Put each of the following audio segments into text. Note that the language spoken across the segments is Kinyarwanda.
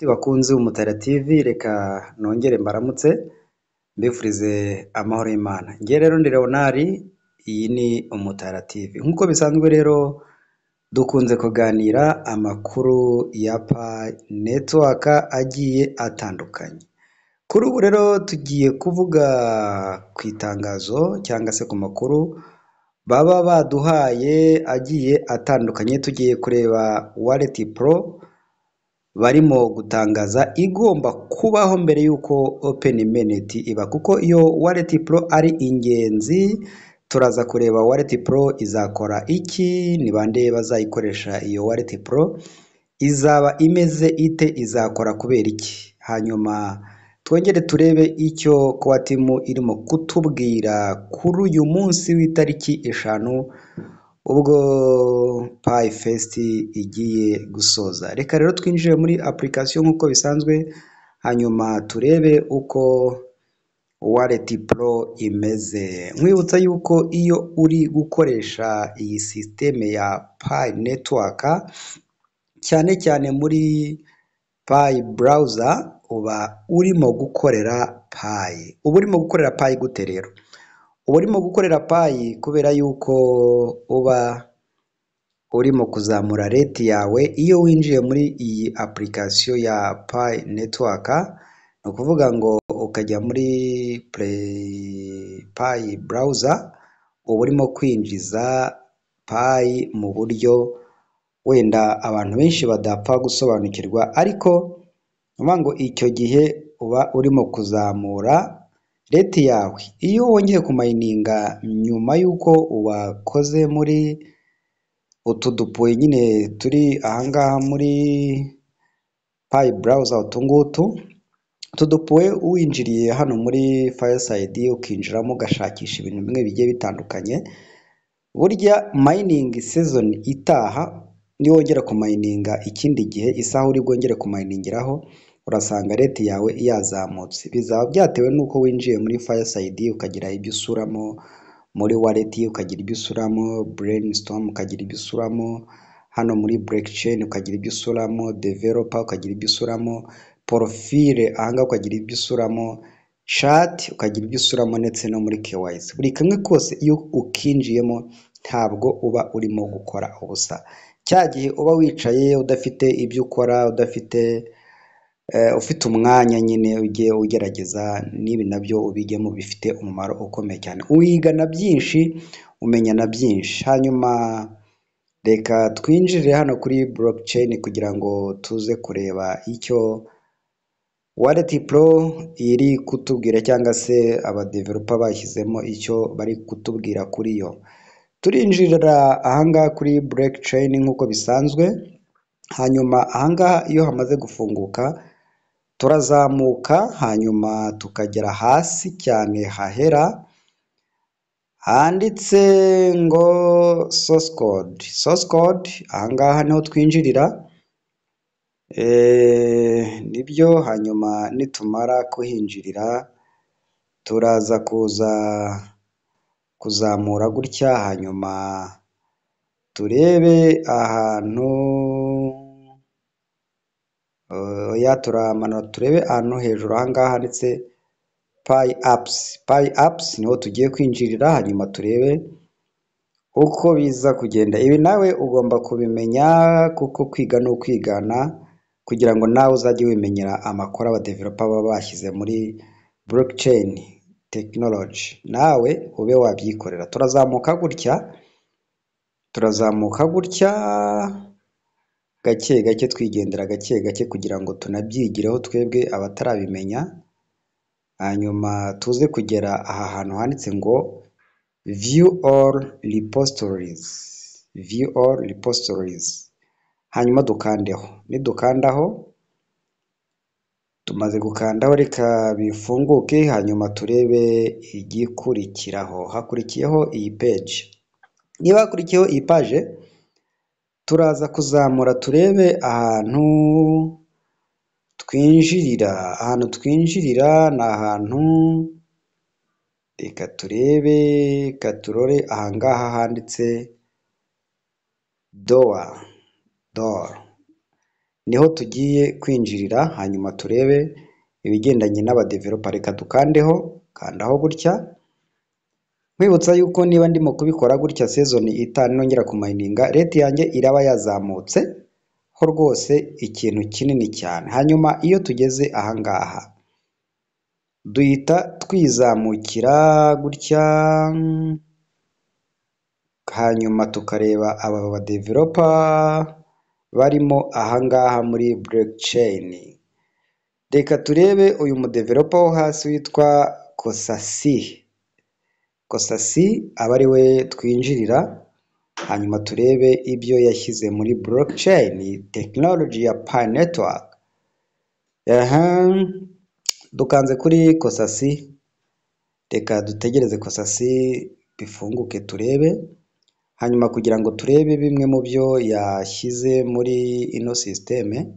Bakunzi b'Umutara TV reka nongere mbaramutse mbifurize amahoro y'Imana. Ngiye rero ndi Leonard, iyi ni Umutara TV. Nk'uko bisanzwe rero dukunze kuganira amakuru ya network agiye atandukanye. Kuri ubu rero tugiye kuvuga ku itangazo cyangwa se ku makuru baba baduhaye agiye atandukanye. Tugiye kureba Wallet Pro barimo gutangaza igomba kubaho mbere yuko Open Mainnet iba, kuko iyo Wallet Pro ari ingenzi. Turaza kureba Wallet Pro izakora iki, ni bande bazayikoresha iyo Wallet Pro, izaba imeze ite, izakora kubera iki. Hanyuma twongere turebe icyo kwa timu irimo kutubwira kuri uyu munsi w'itariki 5 ubwo Pi Fest igiye gusoza. Reka rero twinjire muri application nk'uko bisanzwe, hanyuma turebe uko Wallet Pro imeze. Nkwibutsa yuko iyo uri gukoresha iyi systeme ya Pi network, cyane cyane muri Pi browser, uba urimo gukorera Pi. Uba urimo gukorera Pi gute rero? Uba urimo gukorera Pi kubera yuko uba urimo kuzamura rate yawe iyo winjiye muri iyi application ya Pi network. Ni ukuvuga ngo ukajya muri Pi browser, uba urimo kwinjiza Pi mu buryo wenda abantu benshi badapfa gusobanukirwa, ariko uvuga ngo icyo gihe uba urimo kuzamura rate yawe. Iyo wongeye kumayininga nyuma yuko wakoze muri utu dupuwe nyine turi ahangaha muri Pi browser, utungutu tudupuwe winjiriye hano muri Fireside, ukinjiramo ugashakisha ibintu bimwe bigiye bitandukanye. Burya mining season itaha niwongera kumayininga ikindi gihe, isaha uri bwongere kumayiningiraho, urasanga rate yawe yazamutse. Bizaba byatewe nuko winjiye muri Fireside ukagira ibyo usuramo, muri wallet ukagira ibyo usuramo, brainstorm ukagira ibyo usuramo, hano muri blockchain ukagira ibyo usuramo, developer ukagira ibyo usuramo, profile ahanga ukagira ibyo usuramo, chat ukagira ibyo usuramo, ndetse no muri KYC. Buri kamwe kose iyo ukinjiyemo ntabwo uba urimo gukora ubusa. Cya gihe uba wicaye udafite ibyo ukora, ufite umwanya nyine ugiye ugerageza n'ibi nabyo ubijyemo, bifite umumaro ukomeye cyane. Wiga na byinshi, umenya na byinshi. Hanyuma reka twinjire hano kuri blockchain kugira ngo tuze kureba icyo Wallet Pro iri kutubwira, cyangwa se abadeveloper bashyizemo icyo bari kutubwira kuri yo. Turinjirira ahangaha kuri blockchain nk'uko bisanzwe. Hanyuma ahangaha iyo hamaze gufunguka turazamuka, hanyuma tukagera hasi cyane hahera handitse ngo source code. Ahangaha niho twinjirira, nibyo. Hanyuma nitumara kuhinjirira turaza kuzamura gutya, hanyuma turebe ahantu turamanura turebe ahantu hejuru ahangaha handitse Pi apps niho tugiye kwinjirira, hanyuma turebe uko biza kugenda. Ibi nawe ugomba kubimenya, kuko kwiga no kwigana, kugira ngo nawe uzajye wimenyera amakuru abadeveloper baba bashyize muri blockchain technology, nawe ube wabyikorera. Turazamuka gutya gake gake, twigendera gake gake kugira ngo tunabyigireho twebwe abatarabimenya. Hanyuma tuze kugera aha hantu handitse ngo view all repositories, hanyuma dukandeho. Nidukandaho, tumaze gukandaho reka bifunguke, hanyuma turebe igikurikiraho. Hakurikiyeho iyi page. Niba hakurikiyeho iyi page, turaza kuzamura turebe ahantu twinjirira. Ahantu twinjirira ni ahantu, reka turebe, katurore ahangaha handitse door. niho tugiye kwinjirira, hanyuma turebe ibigendanye n'abadevelopa. Reka dukandeho, kandaho gutya, nkwibutsa yuko niba ndimo kubikora gutya season itanu nongera kumayininga, rate yanjye iraba yazamutse ho rwose ikintu kinini cyane. Hanyuma iyo tugeze ahangaha duhita twizamukira gutya, hanyuma tukareba aba badevelopa barimo ahangaha muri blockchain. Reka turebe uyu mudevelopa wo hasi witwa Kosasi. Kosasi aba ari we twinjirira, hanyuma turebe ibyo yashyize muri blockchain technology ya Pi network. Dukanze kuri Kosasi, reka dutegereze Kosasi bifunguke turebe, hanyuma kugira ngo turebe bimwe mu byo yashyize muri ino systeme,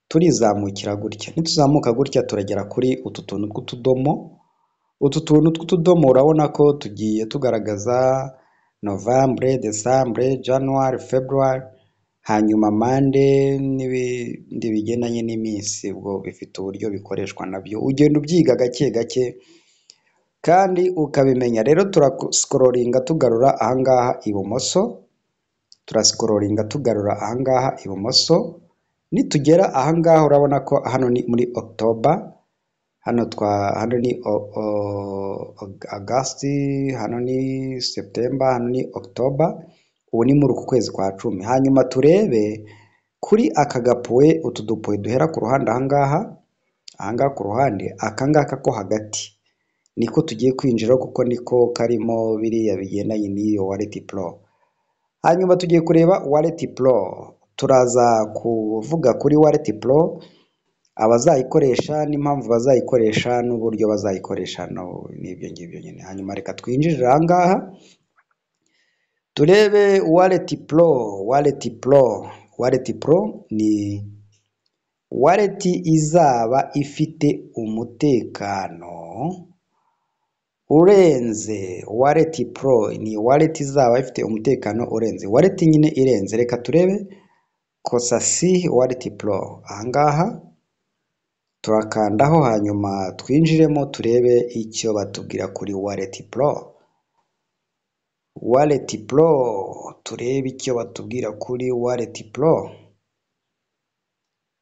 turizamukira gutya. Nituzamuka gutya turagera kuri utu tuntu tw'utudomo. Utu tuntu tw'utudomo urabona ko tugiye tugaragaza Novembre, Decembre, January, February, hanyuma Monday n'ibindi bigendanye n'iminsi, ubwo bifite uburyo bikoreshwa nabyo. Ugenda ubyiga gake gake kandi ukabimenya. Rero turascrollinga tugarura ahangaha ibumoso, turascrollinga tugarura ahangaha ibumoso. Nitugera ahangaha urabona ko hano ni muri October, hano ni August, hano ni September, hano ni October. Ubu ni muri uku kwezi kwa 10. Hanyuma turebe kuri aka gapuwe, utu dupuwe duhera ku ruhande ahangaha ku ruhande, akangaka ko hagati niko tugiye kwinjira kuko niko karimo biriya bigendanye n'iyo wallet pro. Hanyuma tugiye kureba wallet pro. Turaza kuvuga kuri wallet pro, abazayikoresha n'impamvu bazayikoresha n'uburyo bazayikoresha n'ibyo ngibyo nyine. Hanyuma reka twinjirira ahangaha turebe wallet pro. Wallet pro ni wallet izaba ifite umutekano urenze. Wallet pro ni wallet izaba ifite umutekano urenze, wallet nyine irenze. Reka turebe Kosasi wallet pro. Ahangaha turakandaho, hanyuma twinjiremo turebe icyo batubwira kuri wallet pro. Wallet pro, turebe icyo batubwira kuri wallet pro.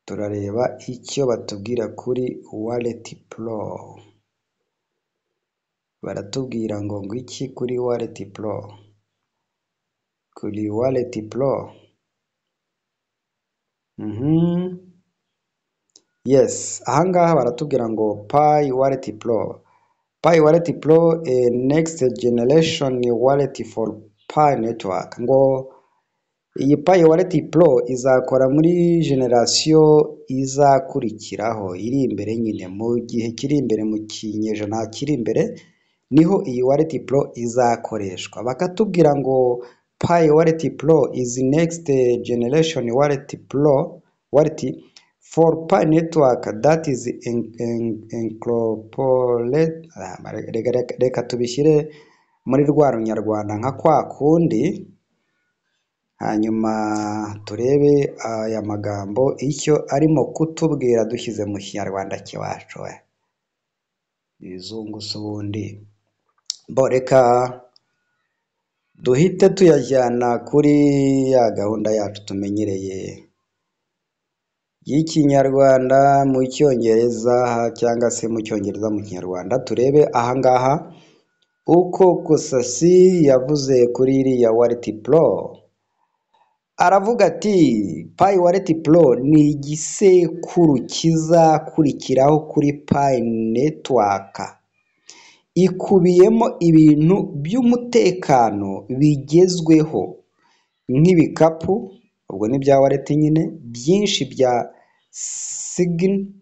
Turareba icyo batubwira kuri wallet pro. Baratubwira ngo iki kuri wallet pro? Kuri wallet pro, yes, ahangaha baratubwira ngo Pi wallet pro. Pi wallet pro, a next generation wallet for Pi network. Ngo iyi Pi wallet pro izakora muri generation izakurikiraho, iri imbere nyine, mu gihe kiri imbere, mu kinyejana kiri imbere, niho iyi wallet pro izakoreshwa. Bakatubwira ngo Pi wallet pro is next generation wallet for Pi network that is incorporated. Reka tubishyire muri rwa runyarwanda nka kwa kundi, hanyuma turebe aya magambo icyo arimo kutubwira dushyize mu kinyarwanda kiwacu. Ibizungu s'ubundi bo, reka duhite tuyajyana kuri ya gahunda yacu tumenyereye y'ikinyarwanda mu cyongereza, cyangwa se mu cyongereza mu kinyarwanda. Turebe ahangaha uko Kosasi yavuze kuri iriya wallet pro. Aravuga ati Pi wallet pro ni igisekuru kizakurikiraho kuri Pi network, ikubiyemo ibintu by'umutekano bigezweho nk'ibikapu, ubwo ni bya wallet nyine, byinshi bya sign,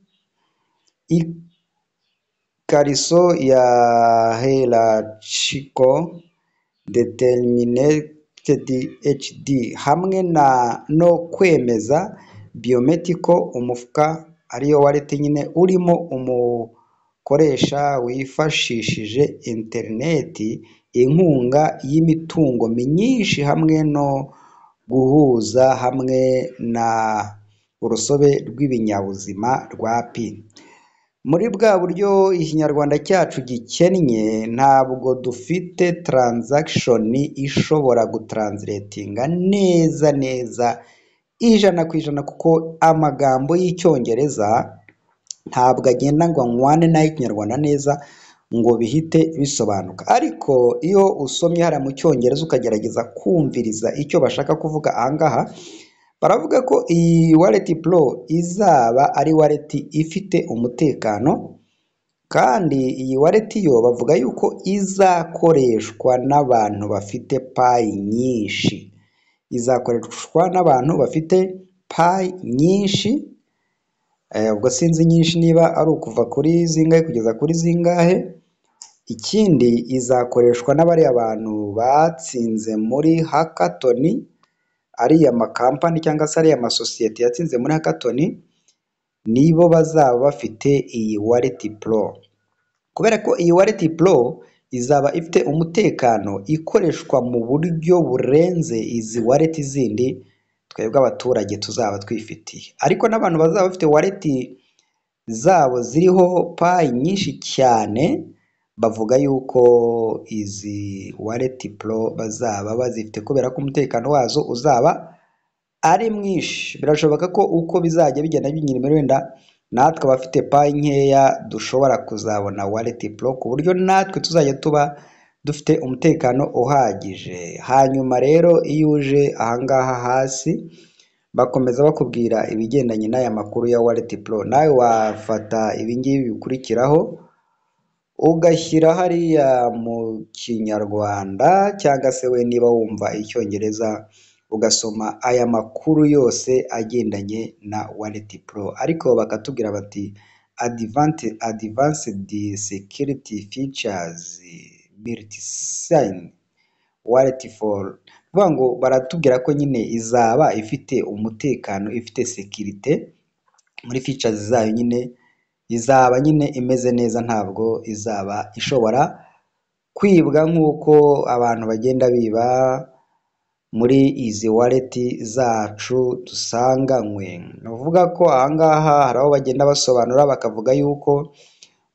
ikariso ya hierarchical determinated HD, hamwe no kwemeza biometrical. Umufuka ariyo wallet nyine urimo umukoresha wifashishije interineti, inkunga y'imitungo myinshi, hamwe no guhuza hamwe na urusobe rw'ibinyabuzima rwa pi. Muri bwa buryo ikinyarwanda cyacu gikennye, ntabwo dufite transaction ishobora gutranslatinga neza neza ijana ku ijana, kuko amagambo y'icyongereza ntabwo agenda ngo anywane n'ay'ikinyarwanda neza ngo bihite bisobanuka. Ariko iyo usomye hariya mu cyongereza ukagerageza kumviriza icyo bashaka kuvuga ahangaha, baravuga ko iyi wallet pro izaba ari wallet ifite umutekano, kandi iyi wallet yo bavuga yuko izakoreshwa n'abantu bafite payi nyinshi, izakoreshwa n'abantu bafite payi nyinshi. Ubwo sinzi nyinshi niba ari ukuva kuri zingahe kugeza kuri zingahe. Ikindi izakoreshwa n'abariya abantu batsinze muri hackathon, ariya makampani cyangwa se ariya masosiyete yatsinze muri hackathon, nibo bazaba bafite iyi wallet pro. Kubera ko iyi wallet pro izaba ifite umutekano, ikoreshwa mu buryo burenze izi wallet zindi twebwe abaturage tuzaba twifitiye. Ariko n'abantu bazaba bafite wallet zabo ziriho payi nyinshi cyane, bavuga yuko izi wallet pro bazaba bazifite kubera ko umutekano wazo uzaba ari mwinshi. Birashoboka ko uko bizajya bigenda binyura wenda natwe abafite payi nkeya dushobora kuzabona wallet pro, ku buryo natwe tuzajya tuba dufite umutekano uhagije. Hanyuma rero iyo uje ahangaha hasi bakomeza bakubwira ibigendanye n'aya makuru ya wallet pro, nawe wafata ibingibi bikurikiraho ugashyira hariya mu kinyarwanda, cyangwa se we niba wumva icyongereza ugasoma aya makuru yose agendanye na wallet pro. Ariko bakatubwira bati advanced security features multi-sign wallet for, kuvuga ngo baratubwira ko nyine izaba ifite umutekano, ifite security muri features zayo, nyine izaba nyine imeze neza, ntabwo izaba ishobora kwibwa nk'uko abantu bagenda biba muri izi wallet zacu dusanganywe. Ni ukuvuga ko ahangaha hari aho bagenda basobanura bakavuga yuko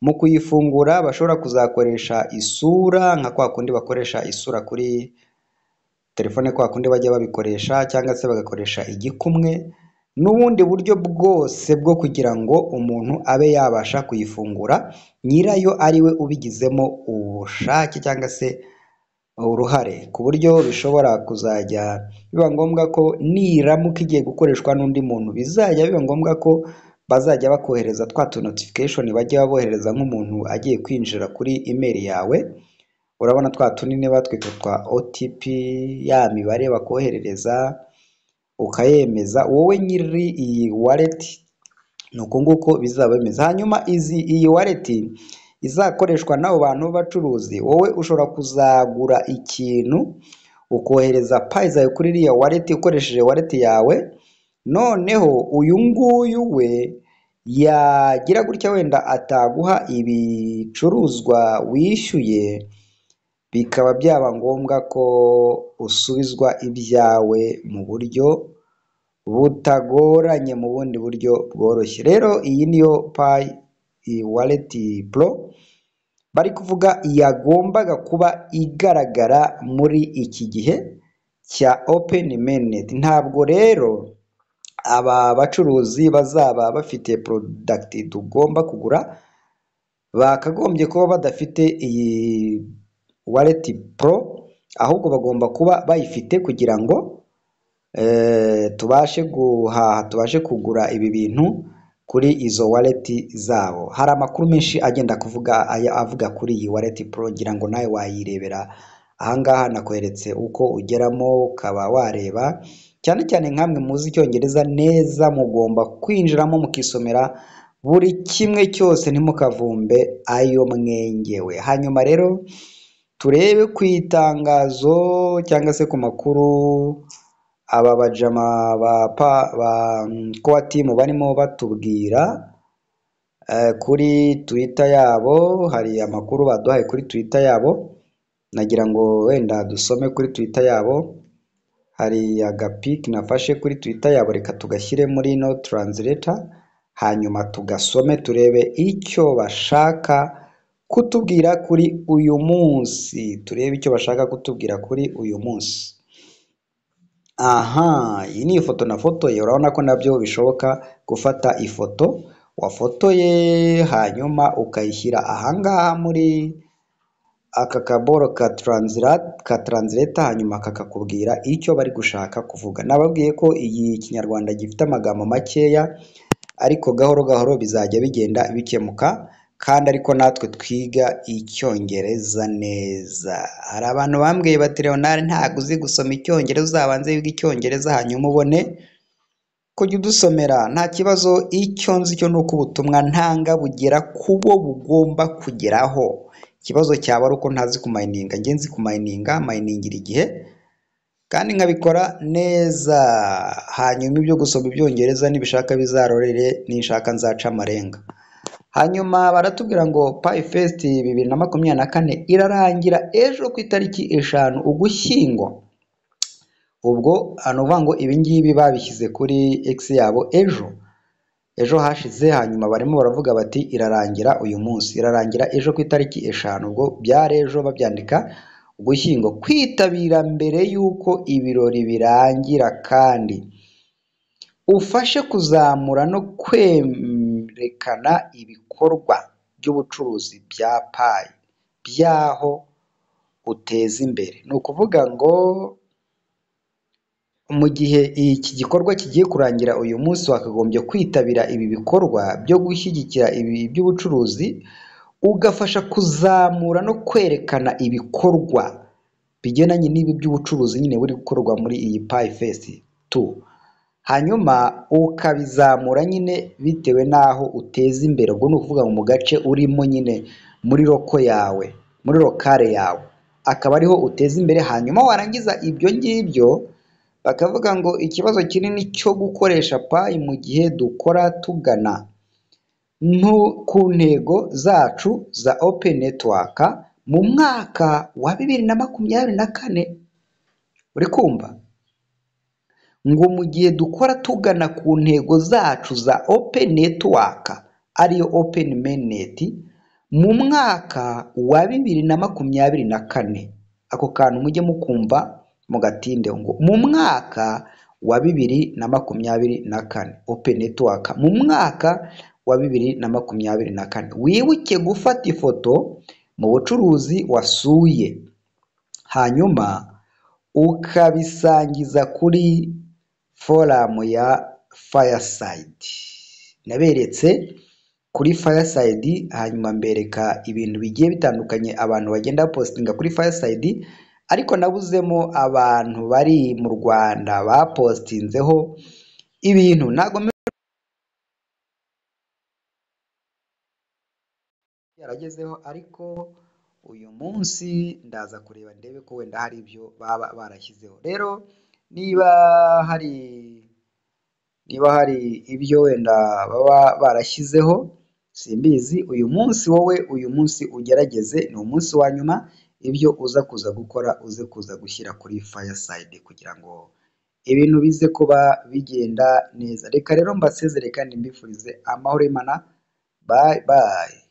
mu kuyifungura bashobora kuzakoresha isura, nka kwa kundi bakoresha isura kuri telefone, kwa kundi bajya babikoresha, cyangwa se bagakoresha igikumwe, n'ubundi buryo bwose bwo kugira ngo umuntu abe yabasha kuyifungura, nyirayo ariwe ubigizemo ubushake cyangwa se uruhare, ku buryo bishobora kuzajya biba ngombwa ko niramuka igiye gukoreshwa n'undi muntu, bizajya biba ngombwa ko bazajya bakohereza twa tu notification bajya babohereza nk'umuntu agiye kwinjira kuri email yawe. Urabona twa tunini batwita twa OTP, ya mibare bakoherereza ukayemeza wowe nyiri iyi wallet, nuko nguko bizaba bimeze. Hanyuma iyi wallet izakoreshwa n'abo bantu b'abacuruzi, wowe ushobora kuzagura ikintu ukohereza payi zawe kuri iriya wallet ukoresheje wallet yawe, noneho uyu nguyu we yagira gutya wenda ataguha ibicuruzwa wishyuye, bikaba byaba ngombwa ko usubizwa ibyawe mu buryo butagoranye, mu bundi buryo bworoshye. Rero iyi niyo payi wallet pro bari kuvuga yagombaga kuba igaragara muri iki gihe cya open mainnet. Ntabwo rero aba bacuruzi bazaba bafite product tugomba kugura bakagombye kuba badafite iyi wallet pro, ahubwo bagomba kuba bayifite kugira ngo tubashe guhaha, tubashe kugura ibi bintu kuri izo wallet zabo. Hari amakuru menshi agenda avuga kuri iyi wallet pro, ngira ngo nawe wayirebera ahangaha. Nakweretse uko ugeramo ukaba wareba, cyane cyane nkamwe muzi icyongereza neza mugomba kwinjiramo mukisomera buri kimwe cyose, ntimukavumbe ayo mwengewe. Hanyuma rero turebe ku itangazo cyangwa se ku makuru aba bajama ba Core Team barimo batubwira kuri Twitter yabo. Hari amakuru baduhaye kuri Twitter yabo, nagira ngo wenda dusome kuri Twitter yabo. hari agapiki nafashe kuri Twitter yabo, reka tugashyire muri no translator, hanyuma tugasome turebe icyo bashaka kutubwira kuri uyu munsi. Turebe icyo bashaka kutubwira kuri uyu munsi. Aha, iyi ni ifoto nafotoye, urabona ko nabyo bishoboka gufata ifoto wafotoye hanyuma ukayishyira ahangaha muri aka kaboro ka translator, hanyuma kakakubwira icyo bari gushaka kuvuga. Nababwiye ko iyi kinyarwanda gifite amagambo makeya, ariko gahoro gahoro bizajya bigenda bikemuka, kandi ariko natwe twiga icyongereza neza. Hari abantu bambwiye bati Leonard ntabwo uzi gusoma icyongereza, uzabanze wiga icyongereza hanyuma ubone kujya udusomera. Nta kibazo, icyo nzi cyo ni uko ubutumwa ntanga bugera ku bo bugomba kugeraho. Ikibazo cyaba ari uko ntazi kumayininga. Njye nzi kumayininga, mayiningira igihe kandi nkabikora neza. Hanyuma ibyo gusoma ibyongereza nibishaka bizarorere, nishaka nzaca amarenga. Hanyuma baratubwira ngo Pi Fest 2024 irarangira ejo ku itariki 5 Ugushyingo. Ubwo anuvuga ngo ibingibi babishyize kuri X yabo ejo hashize, hanyuma barimo baravuga bati irarangira uyu munsi, irarangira ejo ku itariki 5. Ubwo byari ejo babyandika Ugushyingo. Kwitabira mbere y'uko ibirori birangira kandi ufashe kuzamura no kwerekana ibikorwa by'ubucuruzi bya Pi byaho uteza imbere. Ni ukuvuga ngo mu gihe iki gikorwa kigiye kurangira uyu munsi, wakagombye kwitabira ibi bikorwa byo gushyigikira ibi by'ubucuruzi, ugafasha kuzamura no kwerekana ibikorwa bigendanye n'ibi by'ubucuruzi nyine buri gukorwa muri iyi Pi Fest 2. Hanyuma ukabizamura nyine bitewe n'aho uteza imbere. Ubwo ni ukuvuga mu gace urimo nyine, muri loko yawe, muri lokale yawe, akaba ariho uteza imbere. Hanyuma warangiza ibyo ngibyo bakavuga ngo ikibazo kinini cyo gukoresha Pi mu gihe dukora tugana ku ntego zacu za Open Network mu mwaka wa 2024. Uri kumva ngo mu gihe dukora tugana ku ntego zacu za Open Network, ariyo Open Mainnet, mu mwaka wa 2024. Ako kantu mujye mukumva mu gatinde, ngo mu mwaka wa 2024 Open Network mu mwaka wa 2024. Wibuke gufata ifoto mu bucuruzi wasuye, hanyuma ukabisangiza kuri forum ya Fireside. Naberetse kuri Fireside, hanyuma mbereka ibintu bigiye bitandukanye abantu bagenda postinga kuri Fireside, ariko nabuzemo abantu bari mu Rwanda bapostinzeho ibintu ntago yaragezeho, ariko uyu munsi ndaza kureba ndebe ko wenda hari ibyo baba barashyizeho. Rero niba hari ibyo wenda baba barashyizeho simbizi, uyu munsi wowe uyu munsi ugerageze, ni umunsi wa nyuma. Ibyo uza kuza gukora uze kuza gushyira kuri Fireside kugira ngo ibintu bize kuba bigenda neza. Reka rero mbasezere kandi mbifurize amahoro y'Imana. Bye bye.